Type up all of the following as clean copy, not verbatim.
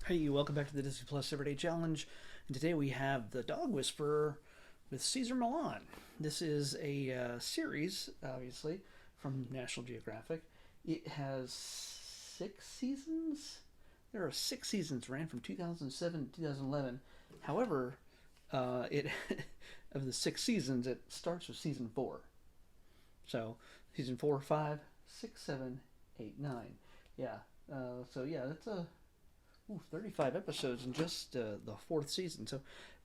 Hey, welcome back to the Disney Plus Everyday Challenge. And today we have The Dog Whisperer with Cesar Millan. This is a series, obviously, from National Geographic. It has 6 seasons. There are 6 seasons, ran from 2007 to 2011. However, it of the 6 seasons, it starts with season four. So season four, five, six, seven, eight, nine. Yeah. So that's a 35 episodes in just the fourth season. So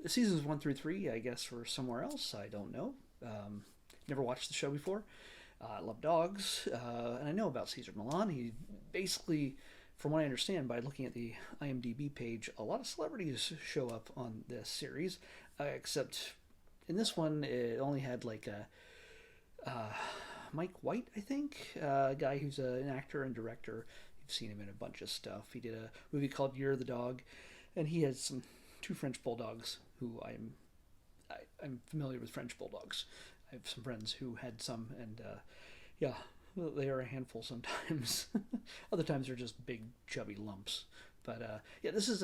seasons one through three, I guess, were somewhere else. I don't know. Never watched the show before. I love dogs, and I know about Cesar Millan. He basically, from what I understand by looking at the IMDb page, a lot of celebrities show up on this series, except in this one, it only had like uh, Mike White, I think, a guy who's an actor and director. You've seen him in a bunch of stuff. He did a movie called Year of the Dog, and he has some two French bulldogs who I'm familiar with French bulldogs. I have some friends who had some, and yeah, they are a handful sometimes. Other times they're just big chubby lumps. But yeah, this is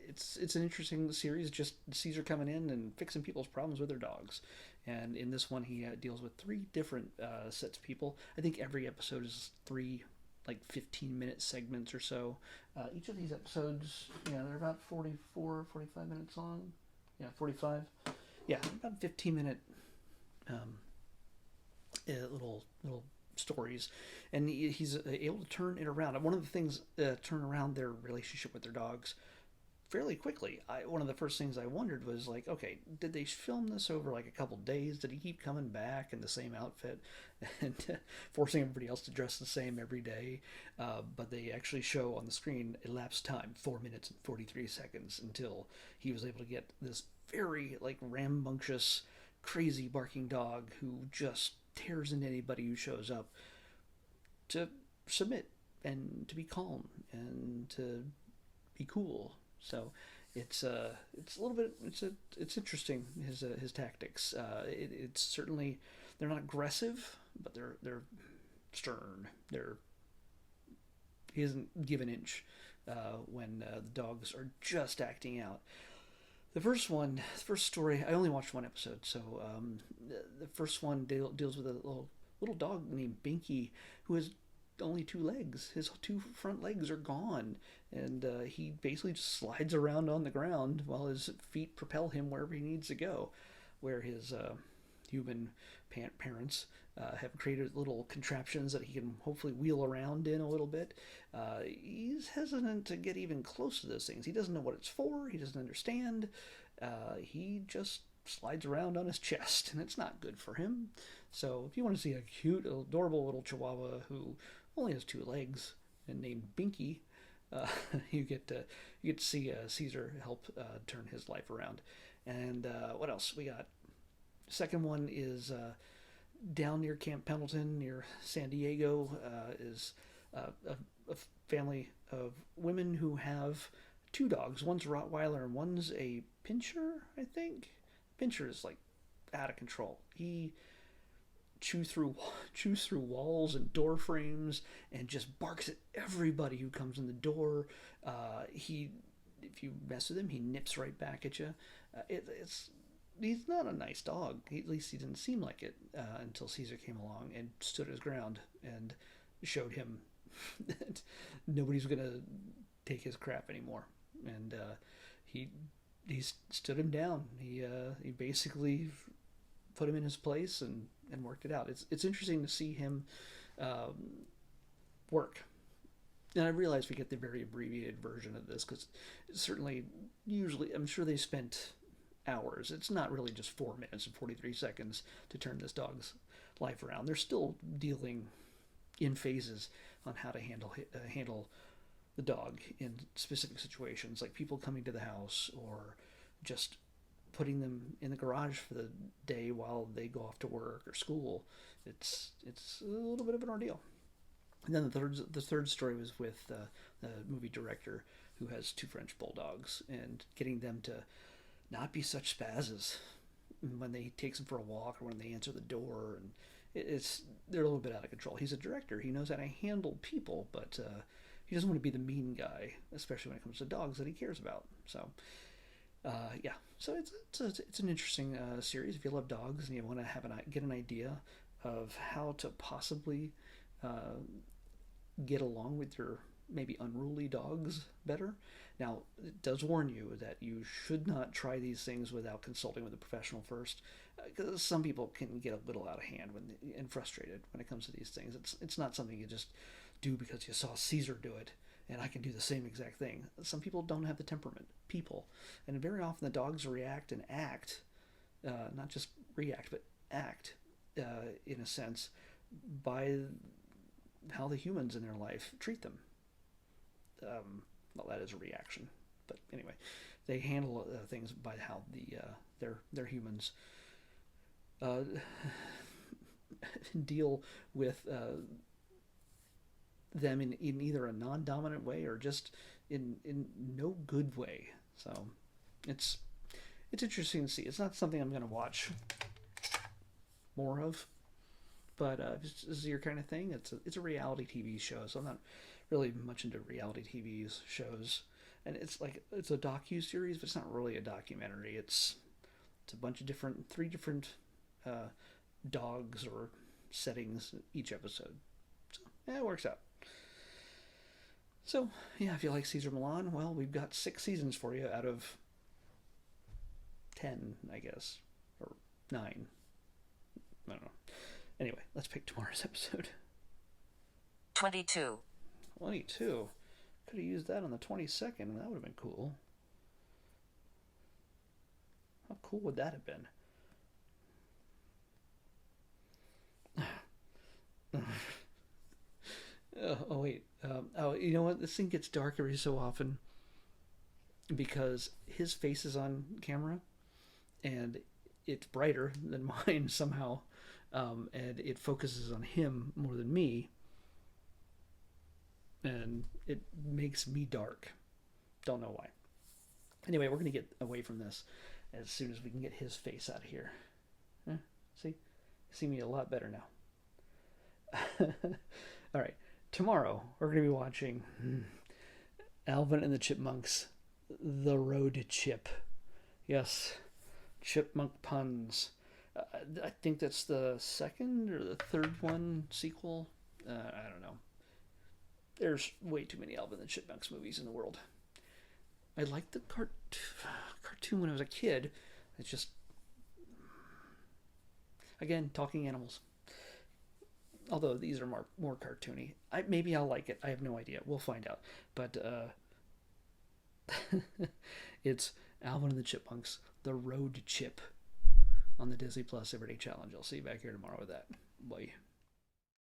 it's an interesting series. Just Caesar coming in and fixing people's problems with their dogs. And in this one, he deals with three different sets of people. I think every episode is three like 15-minute segments or so. Each of these episodes, they're about 45 minutes long. Yeah, 45. Yeah, about 15-minute um, little stories, and he's able to turn it around. One of the things turn around their relationship with their dogs fairly quickly. One of the first things I wondered was like, okay, did they film this over like a couple days? Did he keep coming back in the same outfit and forcing everybody else to dress the same every day? But they actually show on the screen elapsed time, 4 minutes and 43 seconds, until he was able to get this very like rambunctious, crazy barking dog who just tears into anybody who shows up to submit and to be calm and to be cool. So it's a little bit it's interesting his tactics. It's certainly they're not aggressive, but they're stern. He doesn't give an inch when the dogs are just acting out. The first story, I only watched one episode, so the first one deals with a little dog named Binky who has only two legs. His two front legs are gone, and he basically just slides around on the ground while his feet propel him wherever he needs to go. Where his human parents have created little contraptions that he can hopefully wheel around in a little bit. He's hesitant to get even close to those things. He doesn't know what it's for. He doesn't understand. He just slides around on his chest, and it's not good for him. So if you want to see a cute, adorable little Chihuahua who only has two legs and named Binky, uh, you get to see Caesar help turn his life around. And what else we got? Second one is down near Camp Pendleton, near San Diego, is a family of women who have two dogs. One's a Rottweiler and one's a Pinscher, I think. Pinscher is like out of control. He chews through chews through walls and door frames and just barks at everybody who comes in the door. He If you mess with him, he nips right back at you. It's He's not a nice dog. At least he didn't seem like it until Caesar came along and stood his ground and showed him that nobody's gonna take his crap anymore. And he he stood him down. He basically put him in his place and worked it out. It's interesting to see him um, work. And I realize we get the very abbreviated version of this because certainly, usually, I'm sure they spent hours. It's not really just 4 minutes and 43 seconds to turn this dog's life around. They're still dealing in phases on how to handle the dog in specific situations, like people coming to the house or just putting them in the garage for the day while they go off to work or school. It's a little bit of an ordeal. And then the third story was with the movie director who has two French bulldogs and getting them to not be such spazzes when they takes them for a walk or when they answer the door, and it's they're a little bit out of control. He's a director. He knows how to handle people, but he doesn't want to be the mean guy, especially when it comes to dogs that he cares about. So yeah, so it's an interesting series. If you love dogs and you want to get an idea of how to possibly uh, get along with your maybe unruly dogs better. Now, it does warn you that you should not try these things without consulting with a professional first, because some people can get a little out of hand and frustrated when it comes to these things. It's not something you just do because you saw Cesar do it, and I can do the same exact thing. Some people don't have the temperament, people, and very often the dogs react and act, not just react but act, in a sense, by how the humans in their life treat them. Well, that is a reaction, but anyway, they handle things by how their humans uh, deal with them in either a non-dominant way or just in no good way. So it's interesting to see. It's not something I'm going to watch more of, but if this is your kind of thing, it's a reality TV show. So I'm not really much into reality TV shows, and it's a docu-series, but it's not really a documentary. It's a bunch of three different uh, dogs or settings each episode. So yeah, it works out. So yeah, if you like Cesar Millan, well, we've got 6 seasons for you out of 10, I guess, or 9. I don't know. Anyway, let's pick tomorrow's episode. 22. 22. Could have used that on the 22nd. That would have been cool. How cool would that have been? Oh wait. Oh, you know what? This thing gets dark every so often because his face is on camera and it's brighter than mine somehow, and it focuses on him more than me, and it makes me dark. Don't know why. Anyway, we're gonna get away from this as soon as we can get his face out of here. See, see me a lot better now. All right, tomorrow we're gonna be watching Alvin and the Chipmunks, The Road Chip. Yes, chipmunk puns. I think that's the second or the third one sequel. I don't know. There's way too many Alvin and the Chipmunks movies in the world. I liked the cartoon when I was a kid. It's just, again, talking animals. Although these are more cartoony. Maybe I'll like it. I have no idea. We'll find out. But it's Alvin and the Chipmunks, The Road Chip, on the Disney Plus Everyday Challenge. I'll see you back here tomorrow with that. Bye.